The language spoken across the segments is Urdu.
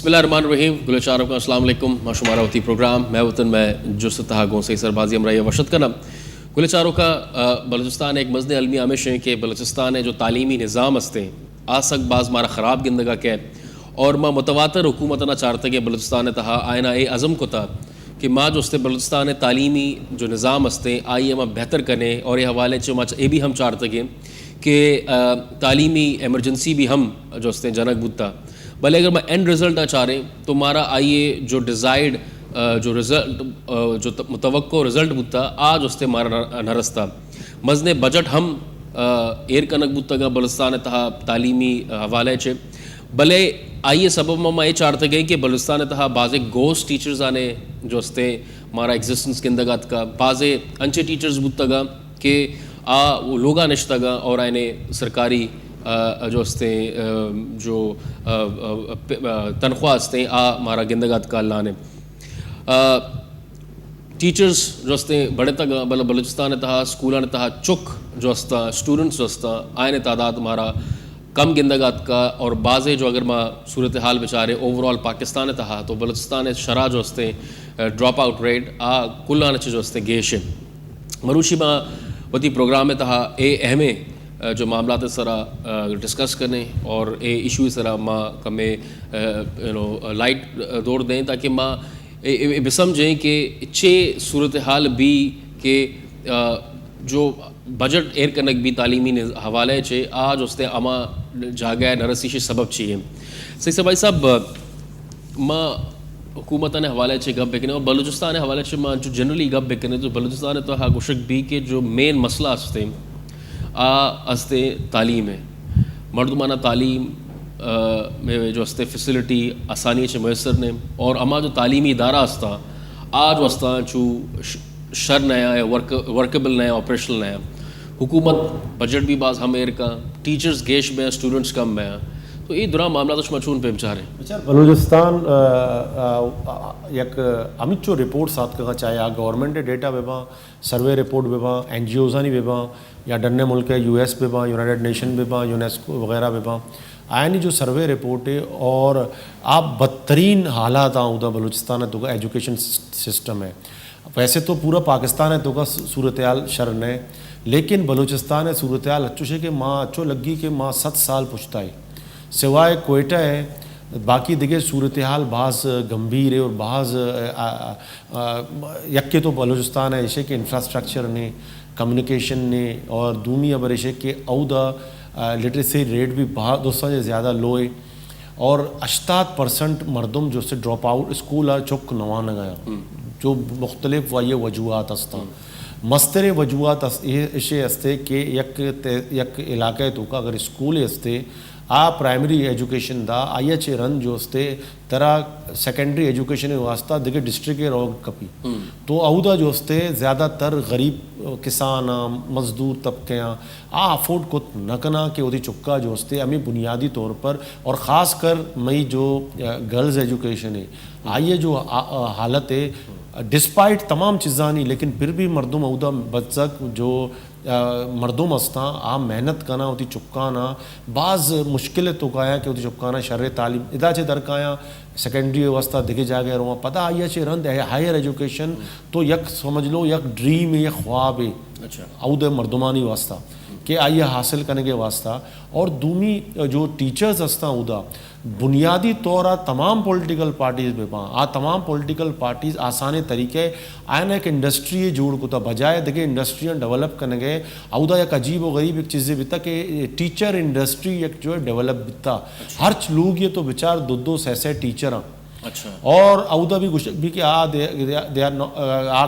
بسم اللہ الرحمن الرحیم. گلچاروں کا السلام علیکم. ما شمارہ ہوتی پروگرام میں وطن میں جستہ گوں سے سربازی امرائی وشد کرنا. گلچاروں کا بلوچستان ایک مزن علمی آمش ہے کہ بلوچستان ہے جو تعلیمی نظام ہستے آسک باز مارا خراب گندگا کہ اور ما متواتر حکومت نہ چارتے کہ بلوچستان تہا آئینہ اے عزم کو تھا کہ ماں جو استے بلوچستان تعلیمی جو نظام ہستے آئیے ماں بہتر کرنے اور یہ حوالے سے اے بھی ہم چارتے گے کہ تعلیمی ایمرجنسی بھی ہم جو استے جنک بودتا بھلے اگر میں اینڈ رزلٹ چاہ رہے تو مارا آئیے جو ڈیزائرڈ جو رزلٹ جو متوقع رزلٹ بودتا آج استے مارا نرستا مزنے بجٹ ہم ایر کنک بودتا گا بلوچستان تہا تعلیمی حوالے سے بھلے آئیے سبب میں یہ چارتے گئے کہ بلوچستان تہا بعض گوسٹ ٹیچرز آنے جو استے مارا ایگزسٹنس کے اندگات کا بعض انچے ٹیچرز بودتا گا کہ وہ لوگا نشتا گا اور آئینے سرکاری جو استے جو تنخواہ استے مارا گندگات کا اللہ نے ٹیچرز جو استے بڑے تک بلوچستان تہا سکولان تہا چک جو استا اسٹوڈنٹس جو استا آئین تعداد مارا کم گندگات کا اور بعضے جو اگر ماں صورتحال بچارے اوورال پاکستان تہا تو بلوچستان شرح جو استے ڈراپ آؤٹ ریٹ کلان جو استے گیش مروشی ماں وتی پروگرام تہا اے اہمے جو معاملات سرا ڈسکس کرنے اور اے ایشو سرا ماں کمے لائٹ دوڑ دیں تاکہ ماں بسمجھیں کہ اچھے صورتحال بھی کہ جو بجٹ ایر کنک بھی تعلیمی حوالے چھے آج استے اما جاگہ نرسیش سبب چاہیے صحیح سے بھائی صاحب ماں حکومت نے حوالے چھے گپ بکنے اور بلوچستان حوالے چھے ماں جو جنرلی گپ بکنے تو بلوچستان تو ہاں گوشک بھی کہ جو مین مسئلہ استے استے تعلیم ہے مردمانہ تعلیم میں جو استے فیسلٹی آسانی سے میسر نے اور اما جو تعلیمی ادارہ استا آج وستا چو شر نیا ہے ورکبل نیا آپریشنل نیا حکومت بجٹ بھی بعض ہم ایر کا ٹیچرز گیش میں اسٹوڈنٹس کم میں تو یہ دوران معاملات اس مچون پہ بچارے بلوچستان یک امیت چو رپورٹ ساتھ کہا چاہے گورنمنٹ ڈیٹا بیبا سروے رپورٹ بیبا این جی اوزانی بیبا یا ڈنے ملک یو ایس بیبا یونائٹڈ نیشن بیبا یونیسکو وغیرہ بیبا آئینی جو سروے رپورٹ ہے اور آپ بدترین حالات آؤں دا بلوچستان ہے تو کا ایجوکیشن سسٹم ہے ویسے تو پورا پاکستان ہے تو کا صورتحال شرن ہے لیکن بلوچستان ہے صورتحال اچھو ہے کہ ماں اچھو لگی کہ ماں 7 سال پچھتا ہے سوائے کوئٹہ ہے باقی دیگے صورتحال بعض گمبھیر ہے اور بعض یکے تو بلوچستان ہے اسے کہ انفراسٹرکچر نے کمیونیکیشن نے اور دومی ابر اسے کہ اودا لٹریسی ریٹ بھی بہت دوستوں سے زیادہ لو ہے اور 88% مردم جو سے ڈراپ آؤٹ اسکول چک نوان گیا جو مختلف یہ وجوہات استا مستر وجوہات اسے استے کہ یک علاقہ تو کا اگر اسکول استے پرائمری ایجوکیشن دا آئیے چھے رن جو استے ترا سیکنڈری ایجوکیشن واسطہ دیکھے ڈسٹرکٹ روگ کپی تو اہدا جو استے زیادہ تر غریب کسان مزدور طبقے افورڈ کو نکنا کہ وہ چکا جو استے ہمیں بنیادی طور پر اور خاص کر مئی جو گرلز ایجوکیشن ہے آئیے جو حالت ہے ڈسپائٹ تمام چیزاں نہیں لیکن پھر بھی مردم اہدا بچک جو مردم استا محنت کنا ہوتی چکانا بعض مشکل تو کایا کہ ہوتی چکانا شر تعلیم ادا چھے درکایا سیکنڈری واسطہ دیکھے جا گئے رہا پتہ آئیے چھے رند ہائر ایجوکیشن تو یک سمجھ لو یک ڈریم ہے یک خواب ہے اہد مردمانی واسطہ کہ آئیے حاصل کرنے کے واسطہ اور دومی جو ٹیچرز استا اہدا بنیادی طور تمام پولیٹیکل پارٹیز میں تمام پولیٹیکل پارٹیز آسانے طریقے آئین ایک انڈسٹری جوڑ کو تھا بجائے دیکھے انڈسٹریاں ڈیولپ کرنے گئے اہدا ایک عجیب و غریب ایک چیزیں بیتا کہ ٹیچر انڈسٹری ایک جو ہے ڈیولپ بیتا ہر لوگ یہ تو بچار دو سیسے ٹیچر ہیں اور اہدا بھی گشک بھی کہ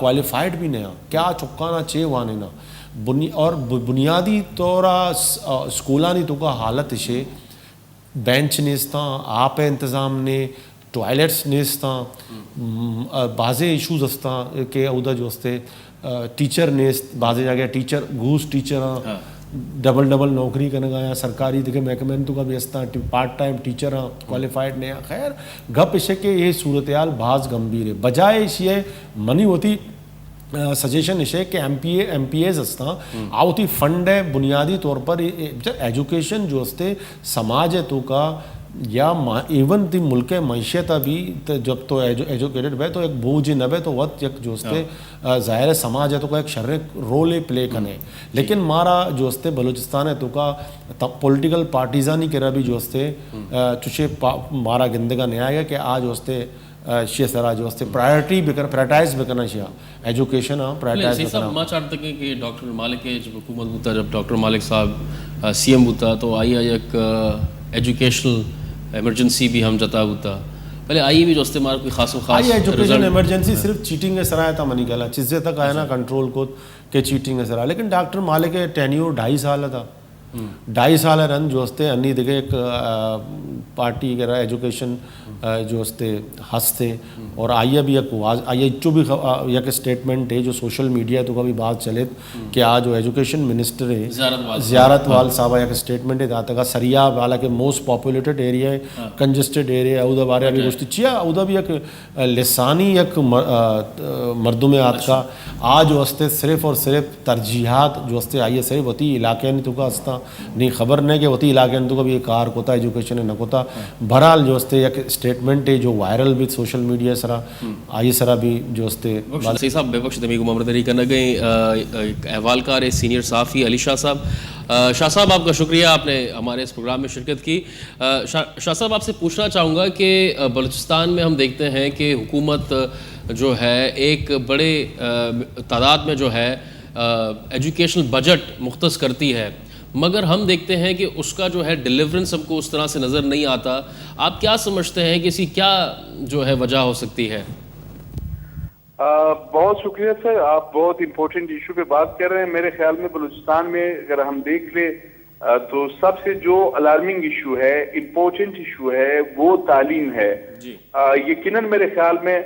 کوالیفائڈ بھی نہیں کیا چکانا چاہیے وانے نا اور بنیادی طور اسکولانی تو کا حالت اسے بینچ نیستا آپ انتظام نے ٹوائلٹس نیستا بعض ایشوز استا کہ اہدا جو استے ٹیچر نیست بعض جگہ ٹیچر گھوس ٹیچر ڈبل نوکری کرنے گیا سرکاری دیکھے محکمے تو کا بھی استا پارٹ ٹائم ٹیچر کوالیفائڈ نہیں خیر گپ اسے کہ یہ صورتحال بعض گمبھیر ہے بجائے اسے منی ہوتی سجیشن اسے کہ ایم پی ایز استا آوتی فنڈ ہے بنیادی طور پر ایجوکیشن جو استے سماج ہے تو کا یا ایون تی ملک معیشت ابھی جب تو ایجوکیٹڈ ہے تو ایک بوجھ نبے تو وقت یک جو استے ظاہر سماج ہے تو کا ایک شر رول پلے کنے لیکن مارا جو استے بلوچستان ہے تو کا پولیٹیکل پارٹیزانی کرا بھی جو استے چوشے مارا گندگا نہیں آئے گا کہ آج استے شیئر سرا جو استے پرائرٹائز بکنا شیئر ایجوکیشن پرائرٹائز بکنا ماں چاہتا کہ ڈاکٹر مالک ہے جب حکومت ہوتا جب ڈاکٹر مالک صاحب سی ایم ہوتا تو آئی ایک ایجوکیشنل ایمرجنسی بھی ہم جتا ہوتا پہلے آئی بھی جو استعمال کوئی خاص ایجوکیشن ایمرجنسی صرف چیٹنگ کے سرائے تھا منی گلا چیزیں تک آیا نا کنٹرول کو کہ چیٹنگ کے سرائے لیکن ڈاکٹر مالک کے ٹینیور 2.5 سال تھا 2.5 سال رن جو استے انی دیکھے ایک پارٹی کے رہا ایجوکیشن جو استے ہستے اور آئیے بھی ایک آئیے جو بھی ایک اسٹیٹمنٹ ہے جو سوشل میڈیا تو کا بھی بات چلے کہ آج جو ایجوکیشن منسٹر ہے زیارت وال صاحب ایک اسٹیٹمنٹ ہے داتا کا سریا والا کہ موسٹ پاپولیٹڈ ایریا ہے کنجسٹڈ ایریا ہے اودہ بارے ابھی گوشتی چیا اودہ بھی ایک لسانی ایک مردمات کا آج جو استے صرف اور صرف ترجیحات جو استے آئیے صرف ہوتی علاقے نہیں تو کا استا نہیں خبر نہیں کہ ہوتی علاقے نہیں تو کا بھی ایک کار کوتا ایجوکیشن ہے نہ کوتا بہرحال جو استے ایک اسٹیٹمنٹ ہے جو وائرل بھی سوشل میڈیا سرا آئی سرا بھی جو استے صحیح صاحب بے بخش دمی کو ممردری کرنا گئی احوال کار ہے سینئر صحافی علی شاہ صاحب شاہ صاحب آپ کا شکریہ آپ نے ہمارے اس پروگرام میں شرکت کی شاہ صاحب آپ سے پوچھنا چاہوں گا کہ بلوچستان میں ہم دیکھتے ہیں کہ حکومت جو ہے ایک بڑے تعداد میں جو ہے ایجوکیشنل بجٹ مختص کرتی ہے مگر ہم دیکھتے ہیں کہ اس کا جو ہے ڈیلیورنس ہم کو اس طرح سے نظر نہیں آتا آپ کیا سمجھتے ہیں کہ اسی کیا جو ہے وجہ ہو سکتی ہے بہت شکریہ سر آپ بہت امپورٹنٹ ایشو پہ بات کر رہے ہیں میرے خیال میں بلوچستان میں اگر ہم دیکھ لیں تو سب سے جو الارمنگ ایشو ہے امپورٹنٹ ایشو ہے وہ تعلیم ہے یقیناً میرے خیال میں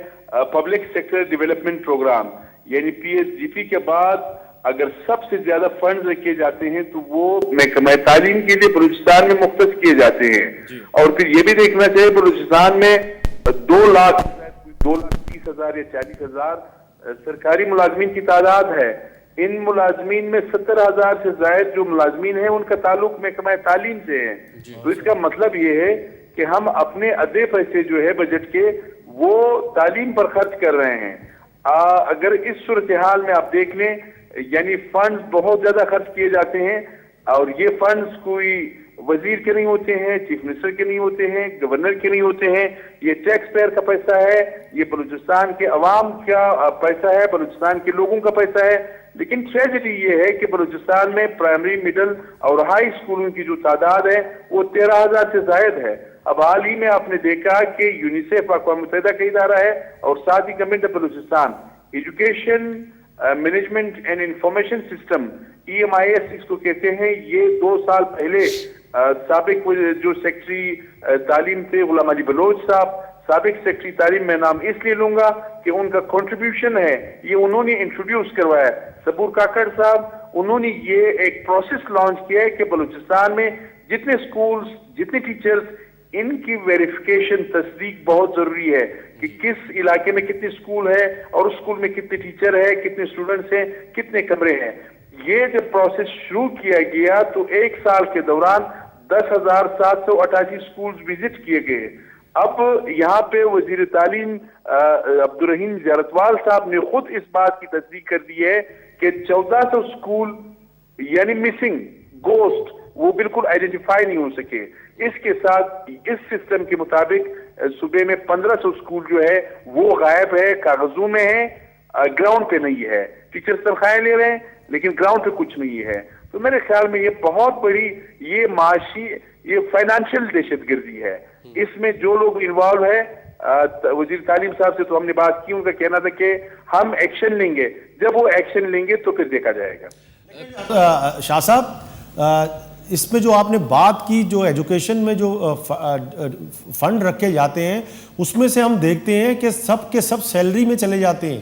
پبلک سیکٹر ڈیولپمنٹ پروگرام یعنی پی ایس ڈی پی کے بعد اگر سب سے زیادہ فنڈز رکھے جاتے ہیں تو وہ محکمہ تعلیم کے لیے بلوچستان میں مختص کیے جاتے ہیں اور پھر یہ بھی دیکھنا چاہیے بلوچستان میں 2,30,000 یا 40,000 سرکاری ملازمین کی تعداد ہے ان ملازمین میں 70,000 سے زائد جو ملازمین ہیں ان کا تعلق محکمہ تعلیم سے ہے تو اس کا مطلب یہ ہے کہ ہم اپنے ادھے پیسے جو ہے بجٹ کے وہ تعلیم پر خرچ کر رہے ہیں اگر اس صورتحال میں آپ دیکھ لیں یعنی فنڈز بہت زیادہ خرچ کیے جاتے ہیں اور یہ فنڈز کوئی وزیر کے نہیں ہوتے ہیں چیف منسٹر کے نہیں ہوتے ہیں گورنر کے نہیں ہوتے ہیں یہ ٹیکس پیئر کا پیسہ ہے یہ بلوچستان کے عوام کا پیسہ ہے بلوچستان کے لوگوں کا پیسہ ہے لیکن ٹریجڈی یہ ہے کہ بلوچستان میں پرائمری مڈل اور ہائی اسکولوں کی جو تعداد ہے وہ 13,000 سے زائد ہے اب حال ہی میں آپ نے دیکھا کہ یونیسیف اقوام متحدہ کا ادارہ ہے اور ساتھ ہی government of Balochistan education management and information system EMIS اس کو کہتے ہیں یہ 2 سال پہلے سابق جو سیکٹری تعلیم تھے غلام علی بلوچ صاحب سابق سیکٹری تعلیم میں نام اس لیے لوں گا کہ ان کا کنٹریبیوشن ہے یہ انہوں نے انٹروڈیوس کروایا صبور کاکڑ صاحب انہوں نے یہ ایک پروسیس لانچ کیا ہے کہ بلوچستان میں جتنے سکولز جتنے ٹیچرز ان کی ویریفیکیشن تصدیق بہت ضروری ہے کہ کس علاقے میں کتنے سکول ہے اور اس سکول میں کتنے ٹیچر ہے کتنے اسٹوڈنٹس ہیں کتنے کمرے ہیں یہ جب پروسیس شروع کیا گیا تو 1 سال کے دوران 10,788 سکولز وزٹ کیے گئے اب یہاں پہ وزیر تعلیم عبدالرحیم زیارتوال صاحب نے خود اس بات کی تصدیق کر دی ہے کہ 1400 سکول یعنی مسنگ گوسٹ وہ بالکل آئیڈینٹیفائی نہیں ہو سکے اس کے ساتھ اس سسٹم کے مطابق صوبے میں 1500 سکول جو ہے وہ غائب ہے کاغذوں میں ہے گراؤنڈ پہ نہیں ہے ٹیچرز تنخواہیں لے رہے ہیں لیکن گراؤنڈ پہ کچھ نہیں ہے تو میرے خیال میں یہ بہت بڑی یہ معاشی یہ فائنانشیل دہشت گردی ہے اس میں جو لوگ انوالو ہے وزیر تعلیم صاحب سے تو ہم نے بات کی ان کا کہنا تھا کہ ہم ایکشن لیں گے جب وہ ایکشن لیں گے تو پھر دیکھا جائے گا شاہ صاحب اس میں جو آپ نے بات کی جو ایجوکیشن میں جو فنڈ رکھے جاتے ہیں اس میں سے ہم دیکھتے ہیں کہ سب کے سب سیلری میں چلے جاتے ہیں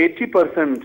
80%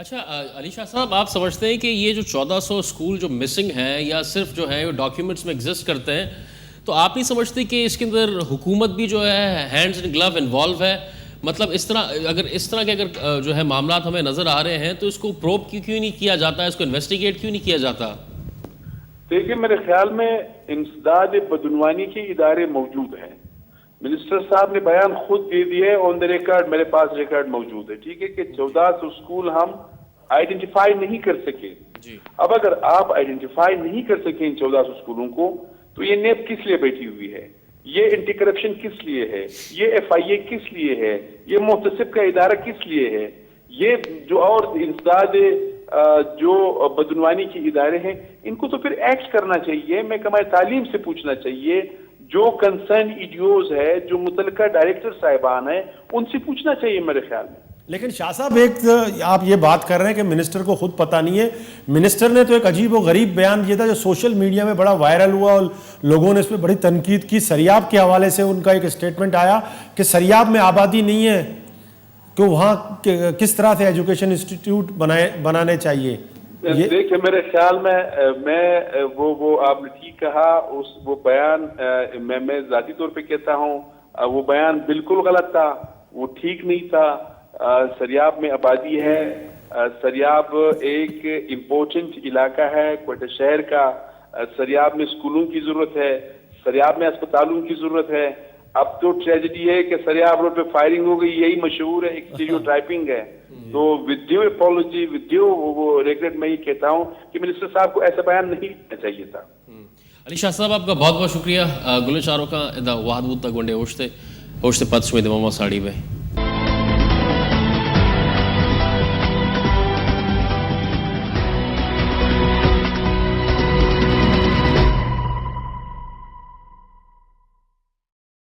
اچھا علی شاہ صاحب، آپ سمجھتے ہیں کہ یہ جو 1400 اسکول جو مسنگ ہیں یا صرف جو ہے ڈاکیومنٹس میں ایگزسٹ کرتے ہیں، تو آپ نہیں سمجھتے کہ اس کے اندر حکومت بھی جو ہے ہینڈز اینڈ گلو انوالو ہے؟ مطلب اس طرح کے اگر جو ہے معاملات ہمیں نظر آ رہے ہیں تو اس کو پروب کیوں نہیں کیا جاتا، اس کو انویسٹیگیٹ کیوں نہیں کیا جاتا؟ دیکھیں، میرے خیال میں انسداد بدعنوانی کے ادارے موجود ہیں. منسٹر صاحب نے بیان خود دے دیا ہے، آن دا ریکارڈ، میرے پاس ریکارڈ موجود ہے، ٹھیک ہے، کہ 1400 اسکول ہم آئیڈینٹیفائی نہیں کر سکے. اب اگر آپ آئیڈینٹیفائی نہیں کر سکیں ان 1400 اسکولوں کو، تو یہ نیب کس لیے بیٹھی ہوئی ہے؟ یہ اینٹی کرپشن کس لیے ہے؟ یہ ایف آئی اے کس لیے ہے؟ یہ محتسب کا ادارہ کس لیے ہے؟ یہ جو اور انسداد جو بدعنوانی کے ادارے ہیں، ان کو تو پھر ایکٹ کرنا چاہیے. محکمہ تعلیم سے پوچھنا چاہیے، جو کنسرن ایڈیوز ہے، جو متعلقہ ڈائریکٹر صاحبان ہیں، ان سے پوچھنا چاہیے میرے خیال میں. لیکن شاہ صاحب، ایک آپ یہ بات کر رہے ہیں کہ منسٹر کو خود پتہ نہیں ہے. منسٹر نے تو ایک عجیب و غریب بیان دیا تھا جو سوشل میڈیا میں بڑا وائرل ہوا اور لوگوں نے اس پہ بڑی تنقید کی. سریاب کے حوالے سے ان کا ایک اسٹیٹمنٹ آیا کہ سریاب میں آبادی نہیں ہے، کہ وہاں کس طرح سے ایجوکیشن انسٹیٹیوٹ بنانے چاہیے. دیکھیں، میرے خیال میں وہ آپ نے ٹھیک کہا، وہ بیان میں ذاتی طور پہ کہتا ہوں، وہ بیان بالکل غلط تھا، وہ ٹھیک نہیں تھا. سریاب میں آبادی ہے. سریاب ایک امپورٹنٹ علاقہ ہے کوئٹہ شہر کا. سریاب میں اسکولوں کی ضرورت ہے، سریاب میں اسپتالوں کی ضرورت ہے. اب تو ٹریجڈی ہے کہ سریاب روڈ پہ فائرنگ ہو گئی، یہی مشہور ہے، ایک اسٹیریو ٹائپنگ ہے. تو with due apology, with due وہ ریگریٹ، میں یہ کہتا ہوں کہ منسٹر صاحب کو ایسا بیان نہیں کرنا چاہیے تھا. علی شاہ صاحب، آپ کا بہت بہت شکریہ. گلچاروں کا واحد بودتا گونڈے ہوشتے پتش میں دماما ساڑی میں